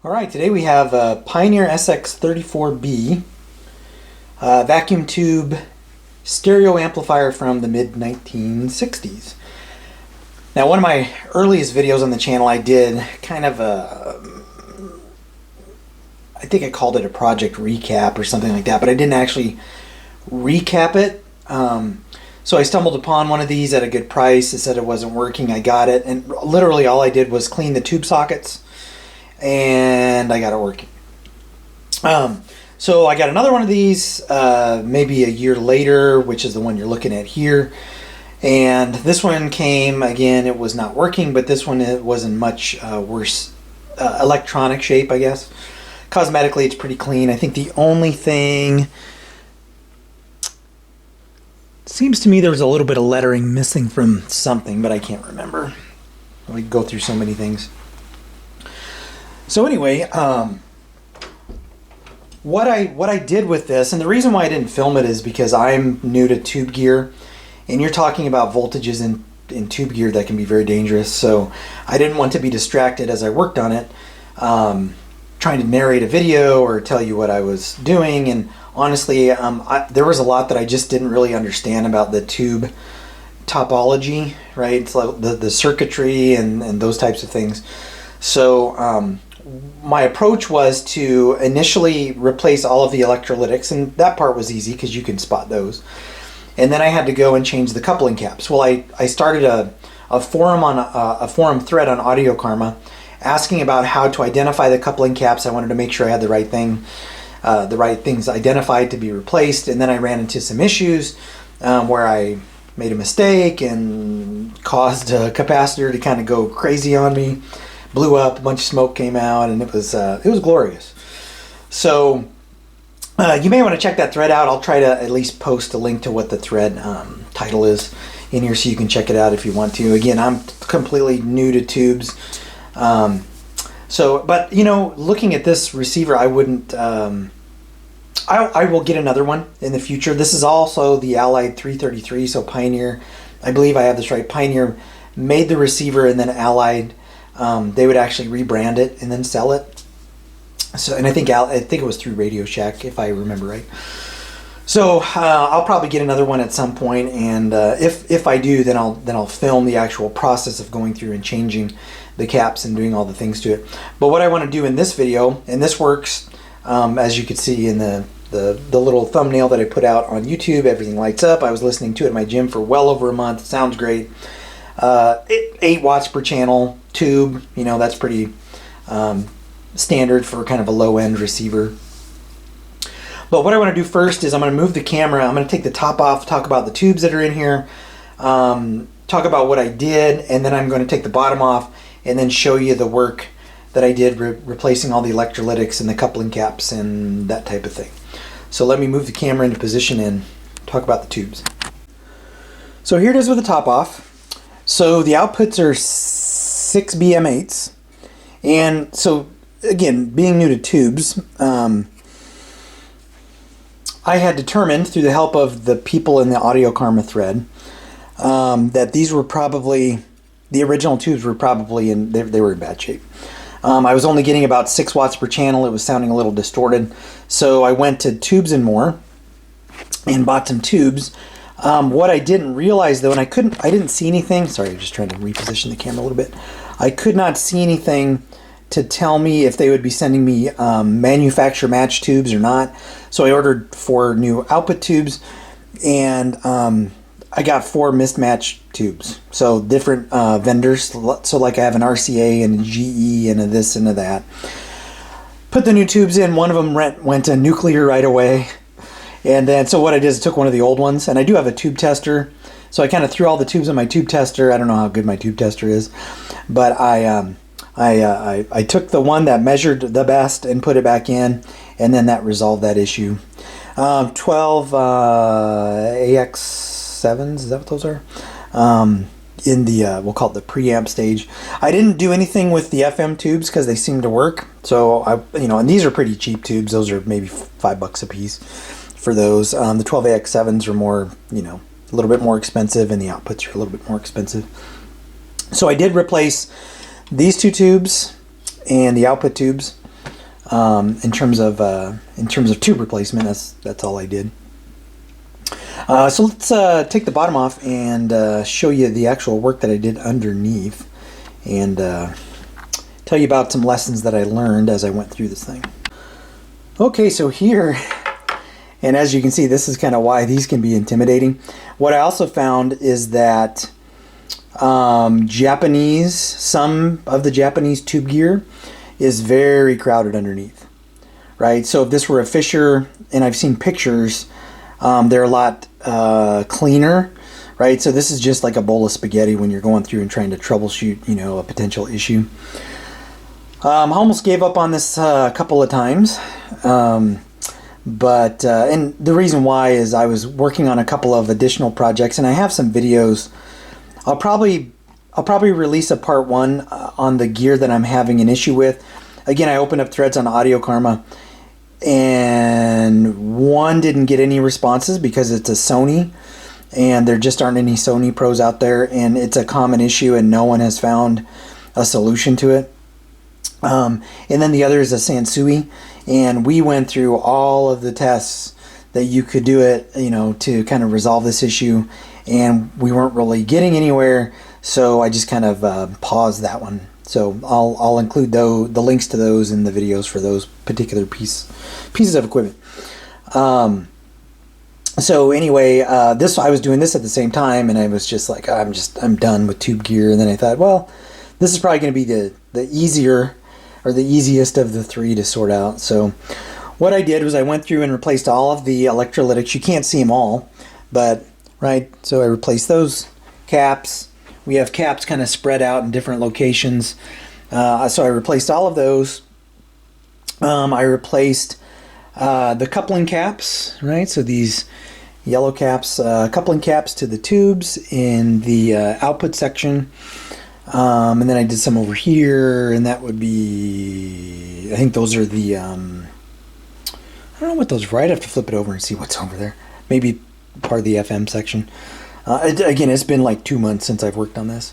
All right, today we have a Pioneer SX34B vacuum tube stereo amplifier from the mid-1960s. Now, one of my earliest videos on the channel, I did kind of I think I called it a project recap or something like that, but I didn't actually recap it. So I stumbled upon one of these at a good price. It said it wasn't working. I got it, and literally all I did was clean the tube sockets, and I got it working. So I got another one of these maybe a year later, which is the one you're looking at here. And this one came, again, it was not working, but this one it wasn't much worse electronic shape, I guess. Cosmetically, it's pretty clean. I think the only thing, seems to me there was a little bit of lettering missing from something, but I can't remember. We go through so many things. So anyway, what I did with this, and the reason why I didn't film it is because I'm new to tube gear, and you're talking about voltages in tube gear that can be very dangerous. So I didn't want to be distracted as I worked on it, trying to narrate a video or tell you what I was doing. And honestly, there was a lot that I just didn't really understand about the tube topology, right? It's like the circuitry and those types of things. So my approach was to initially replace all of the electrolytics, and that part was easy because you can spot those. And then I had to go and change the coupling caps. Well, I started a forum thread on Audio Karma, asking about how to identify the coupling caps. I wanted to make sure I had the right things identified to be replaced. And then I ran into some issues where I made a mistake and caused a capacitor to kind of go crazy on me. Blew up, a bunch of smoke came out, and it was glorious. So you may want to check that thread out. I'll try to at least post a link to what the thread title is in here so you can check it out if you want to. Again, I'm completely new to tubes. But you know, looking at this receiver, I wouldn't, I will get another one in the future. This is also the Allied 333, so Pioneer, I believe I have this right, Pioneer made the receiver, and then Allied, they would actually rebrand it and then sell it. So, and I think it was through Radio Shack, if I remember right. So I'll probably get another one at some point, and if I do, then I'll film the actual process of going through and changing the caps and doing all the things to it. But what I want to do in this video, and this works, as you could see in the little thumbnail that I put out on YouTube, everything lights up. I was listening to it in my gym for well over a month. It sounds great. 8 watts per channel tube, you know, that's pretty standard for kind of a low-end receiver. But what I want to do first is I'm going to move the camera. I'm going to take the top off, talk about the tubes that are in here, talk about what I did, and then I'm going to take the bottom off and then show you the work that I did replacing all the electrolytics and the coupling caps and that type of thing. So let me move the camera into position and talk about the tubes. So here it is with the top off. So the outputs are 6 BM8s, and so again, being new to tubes, I had determined through the help of the people in the Audio Karma thread that these were probably, the original tubes were probably they were in bad shape. I was only getting about 6 watts per channel. It was sounding a little distorted, so I went to Tubes and More and bought some tubes. What I didn't realize though, and I didn't see anything, sorry, I'm just trying to reposition the camera a little bit. I could not see anything to tell me if they would be sending me manufacturer match tubes or not. So I ordered 4 new output tubes, and I got 4 mismatched tubes. So different vendors, so like I have an RCA and a GE and a this and a that. Put the new tubes in, one of them went to nuclear right away. And then, so what I did is I took one of the old ones, and I do have a tube tester, so I kind of threw all the tubes in my tube tester. I don't know how good my tube tester is, but I took the one that measured the best and put it back in, and then that resolved that issue. 12 AX7s, is that what those are? In the, we'll call it the preamp stage. I didn't do anything with the FM tubes because they seem to work. So, and these are pretty cheap tubes. Those are maybe $5 a piece for those. The 12 AX7s are more, a little bit more expensive, and the outputs are a little bit more expensive. So I did replace these 2 tubes and the output tubes. in terms of tube replacement. That's all I did. So let's take the bottom off and show you the actual work that I did underneath, and tell you about some lessons that I learned as I went through this thing. Okay, so here, and as you can see, this is kind of why these can be intimidating. What I also found is that some of the Japanese tube gear is very crowded underneath, right? So if this were a Fisher, and I've seen pictures, they're a lot cleaner, right? So this is just like a bowl of spaghetti when you're going through and trying to troubleshoot, you know, a potential issue. I almost gave up on this a couple of times, but and the reason why is I was working on a couple of additional projects, and I have some videos. I'll probably release a part 1 on the gear that I'm having an issue with. Again, I opened up threads on Audio Karma, and one didn't get any responses because it's a Sony, and there just aren't any Sony pros out there, and it's a common issue, and no one has found a solution to it. And then the other is a Sansui, and we went through all of the tests that you could do it, you know, to kind of resolve this issue, and we weren't really getting anywhere, so I just kind of paused that one. So I'll include the links to those in the videos for those particular pieces of equipment. So anyway, I was doing this at the same time, and I was just like, I'm done with tube gear. And then I thought, well, this is probably going to be the easier or the easiest of the 3 to sort out. So what I did was I went through and replaced all of the electrolytics. You can't see them all, but right. So I replaced those caps. We have caps kind of spread out in different locations. So I replaced all of those. I replaced the coupling caps, right? So these yellow caps, coupling caps to the tubes in the output section. And then I did some over here, and that would be, I think those are the, I don't know what those were. I'd have to flip it over and see what's over there. Maybe part of the FM section. Again, it's been like 2 months since I've worked on this.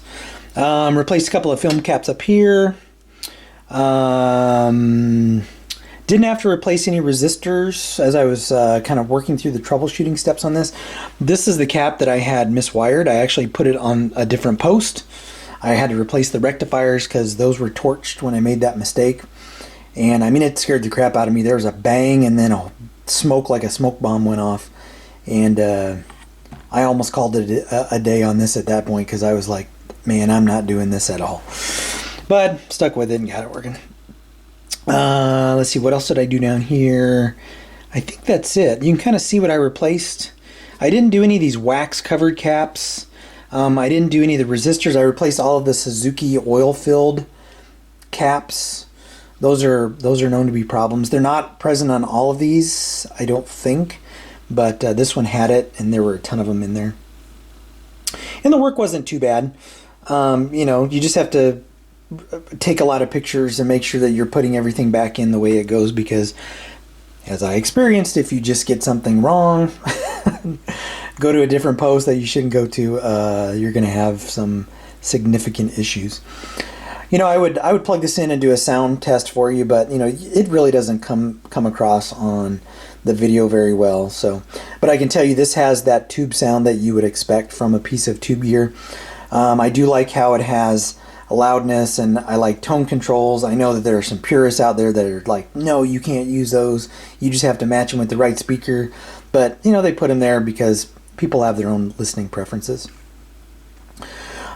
Replaced a couple of film caps up here. Didn't have to replace any resistors as I was kind of working through the troubleshooting steps on this. This is the cap that I had miswired. I actually put it on a different post. I had to replace the rectifiers because those were torched when I made that mistake. And I mean, it scared the crap out of me. There was a bang, and then a smoke like a smoke bomb went off. And I almost called it a day on this at that point because I was like, man, I'm not doing this at all. But stuck with it and got it working. Let's see, what else did I do down here? I think that's it. You can kind of see what I replaced. I didn't do any of these wax covered caps. I didn't do any of the resistors. I replaced all of the Suzuki oil-filled caps. Those are known to be problems. They're not present on all of these, I don't think, but this one had it, and there were a ton of them in there. And the work wasn't too bad. You know, you just have to take a lot of pictures and make sure that you're putting everything back in the way it goes, because as I experienced, if you just get something wrong, go to a different post that you shouldn't go to, you're going to have some significant issues. You know, I would plug this in and do a sound test for you, but you know, it really doesn't come across on the video very well. So, but I can tell you this has that tube sound that you would expect from a piece of tube gear. I do like how it has loudness, and I like tone controls. I know that there are some purists out there that are like, no, you can't use those. You just have to match them with the right speaker. But you know, they put them there because people have their own listening preferences.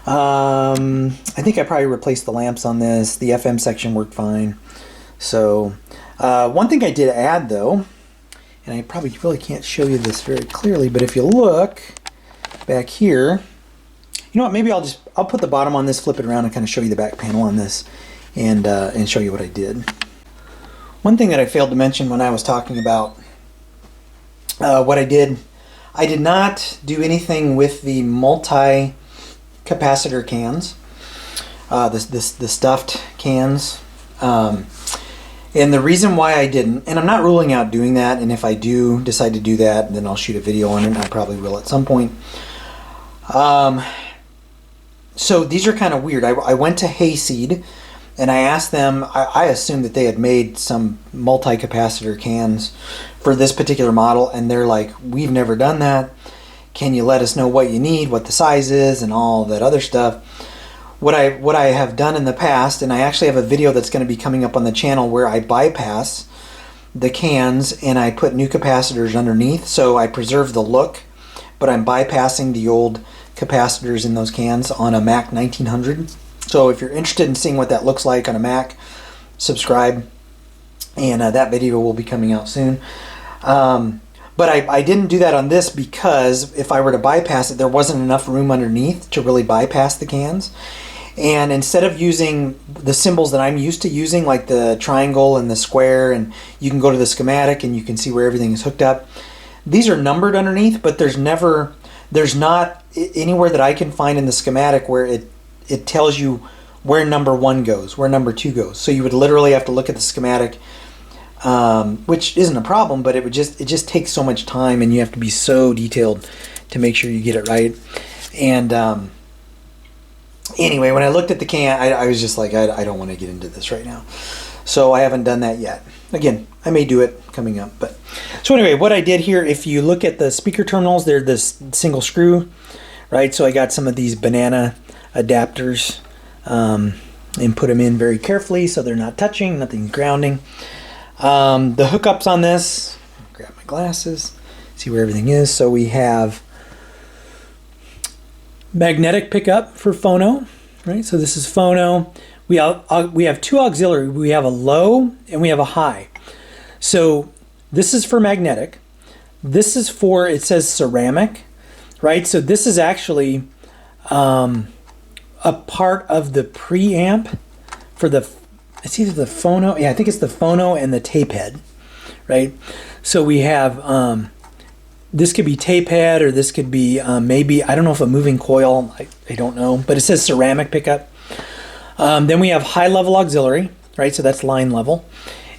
I think I probably replaced the lamps on this. The FM section worked fine. So one thing I did add though, and I probably really can't show you this very clearly, but if you look back here, you know what, maybe I'll put the bottom on this, flip it around, and kind of show you the back panel on this, and show you what I did. One thing that I failed to mention when I was talking about what I did not do anything with the multi-capacitor cans, the stuffed cans. And the reason why I didn't, and I'm not ruling out doing that, and if I do decide to do that, then I'll shoot a video on it, and I probably will at some point. So these are kind of weird. I went to Hayseed, and I asked them, I assumed that they had made some multi-capacitor cans for this particular model, and they're like, we've never done that. Can you let us know what you need, what the size is, and all that other stuff? What I have done in the past, and I actually have a video that's going to be coming up on the channel where I bypass the cans and I put new capacitors underneath, so I preserve the look, but I'm bypassing the old capacitors in those cans on a Mac 1900. So if you're interested in seeing what that looks like on a Mac, subscribe, and that video will be coming out soon. But I didn't do that on this because if I were to bypass it, there wasn't enough room underneath to really bypass the cans. And instead of using the symbols that I'm used to using, like the triangle and the square, and you can go to the schematic and you can see where everything is hooked up, these are numbered underneath, but there's not anywhere that I can find in the schematic where it tells you where number 1 goes, where number 2 goes. So you would literally have to look at the schematic, which isn't a problem, but it just takes so much time, and you have to be so detailed to make sure you get it right. And anyway, when I looked at the can, I was just like, I don't want to get into this right now. So I haven't done that yet. Again, I may do it coming up. But so anyway, what I did here, if you look at the speaker terminals, they're this single screw, right? So I got some of these banana adapters and put them in very carefully so they're not touching, nothing's grounding. The hookups on this, grab my glasses, see where everything is. So we have magnetic pickup for phono, right? So this is phono. We have 2 auxiliary. We have a low and we have a high. So this is for magnetic. This is for, it says ceramic, right? So this is actually a part of the preamp for the, it's either the phono, yeah, I think it's the phono and the tape head, right? So we have, this could be tape head, or this could be maybe, I don't know if a moving coil, I don't know, but it says ceramic pickup. Then we have high level auxiliary, right? So that's line level.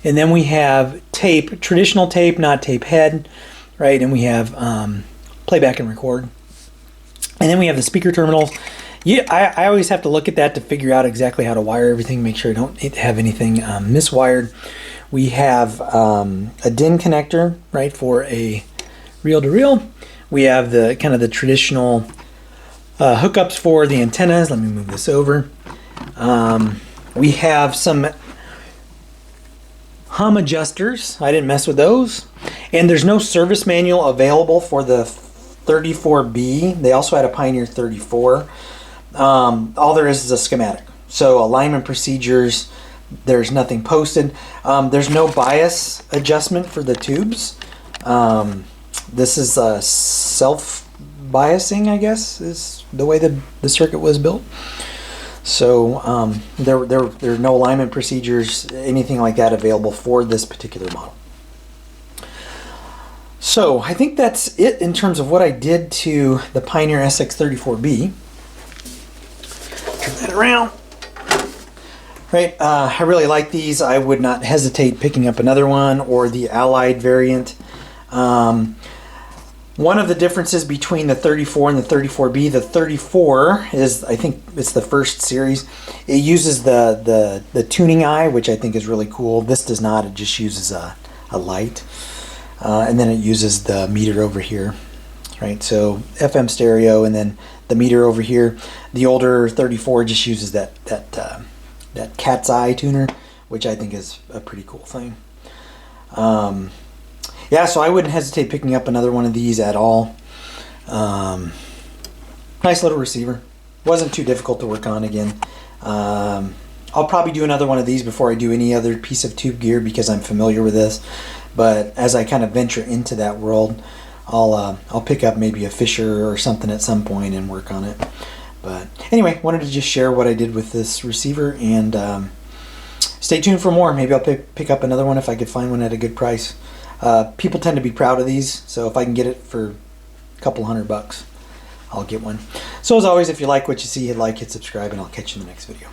And then we have tape, traditional tape, not tape head, right? And we have playback and record. And then we have the speaker terminals. Yeah, I always have to look at that to figure out exactly how to wire everything, make sure I don't have anything miswired. We have a DIN connector, right, for a reel-to-reel. We have the kind of the traditional hookups for the antennas. Let me move this over. We have some hum adjusters. I didn't mess with those. And there's no service manual available for the 34B. They also had a Pioneer 34. All there is a schematic. So alignment procedures, there's nothing posted. There's no bias adjustment for the tubes. This is self-biasing, I guess, is the way the circuit was built. So there are no alignment procedures, anything like that available for this particular model. So I think that's it in terms of what I did to the Pioneer SX34B. Turn that around. Right, I really like these. I would not hesitate picking up another one, or the Allied variant. One of the differences between the 34 and the 34B, the 34 is, I think it's the first series. It uses the tuning eye, which I think is really cool. This does not. It just uses a light. And then it uses the meter over here, right? So FM stereo, and then the meter over here. The older 34 just uses that cat's eye tuner, which I think is a pretty cool thing. Yeah, so I wouldn't hesitate picking up another one of these at all. Nice little receiver. Wasn't too difficult to work on again. I'll probably do another one of these before I do any other piece of tube gear because I'm familiar with this. But as I kind of venture into that world, I'll pick up maybe a Fisher or something at some point and work on it. But anyway, wanted to just share what I did with this receiver, and stay tuned for more. Maybe I'll pick up another one if I could find one at a good price. People tend to be proud of these, so if I can get it for a couple $100, I'll get one. So as always, if you like what you see, hit like, hit subscribe, and I'll catch you in the next video.